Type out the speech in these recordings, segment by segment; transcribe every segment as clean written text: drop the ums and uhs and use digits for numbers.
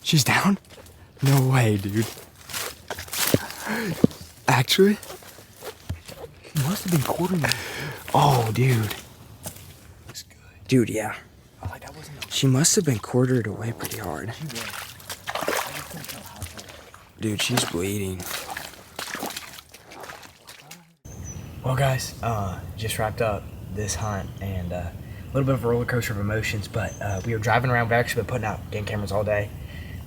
She's down? No way, dude. Actually? She must have been quartering me. Oh, dude. Looks good. Dude, yeah. Oh, like that wasn't a... She must have been quartered away pretty hard. She was. I just couldn't tell how far. Dude, she's bleeding. Well, guys, just wrapped up this hunt and a little bit of a roller coaster of emotions, but we were driving around. We've actually been putting out game cameras all day,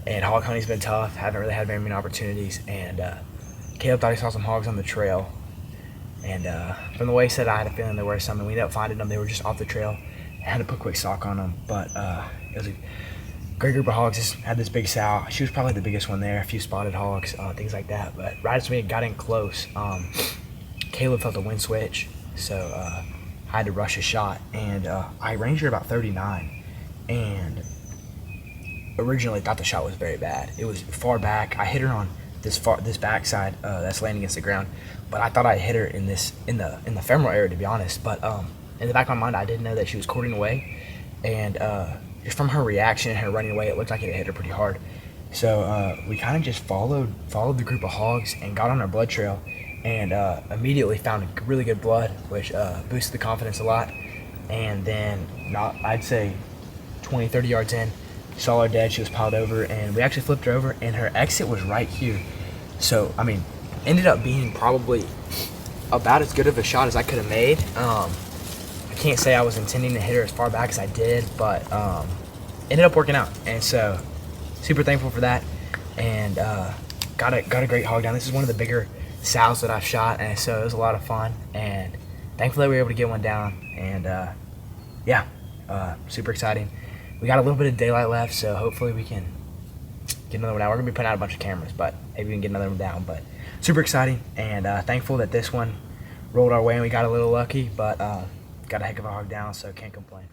and hog hunting's been tough. Haven't really had very many opportunities, and Caleb thought he saw some hogs on the trail, and from the way he said, I had a feeling there were some, and we ended up finding them. They were just off the trail. I had to put a quick stalk on them, but it was a great group of hogs. Just had this big sow. She was probably the biggest one there. A few spotted hogs, things like that. But right as we got in close, Caleb felt a wind switch, so I had to rush a shot, and I ranged her about 39, and originally thought the shot was very bad. It was far back. I hit her on this backside that's laying against the ground, but I thought I hit her in the femoral area, to be honest. But in the back of my mind, I didn't know that she was quartering away, and just from her reaction and her running away, it looked like it hit her pretty hard. So we kind of just followed the group of hogs and got on our blood trail, and immediately found a really good blood, which boosted the confidence a lot. And then, I'd say 20, 30 yards in, saw her dead. She was piled over, and we actually flipped her over, and her exit was right here. So, I mean, ended up being probably about as good of a shot as I could have made. I can't say I was intending to hit her as far back as I did, but ended up working out. And so, super thankful for that, and got a great hog down. This is one of the bigger sows that I've shot, and so it was a lot of fun, and thankfully we were able to get one down, and yeah, super exciting. We got a little bit of daylight left, so hopefully we can get another one down. We're gonna be putting out a bunch of cameras, but maybe we can get another one down. But super exciting, and thankful that this one rolled our way and we got a little lucky, but got a heck of a hog down, so can't complain.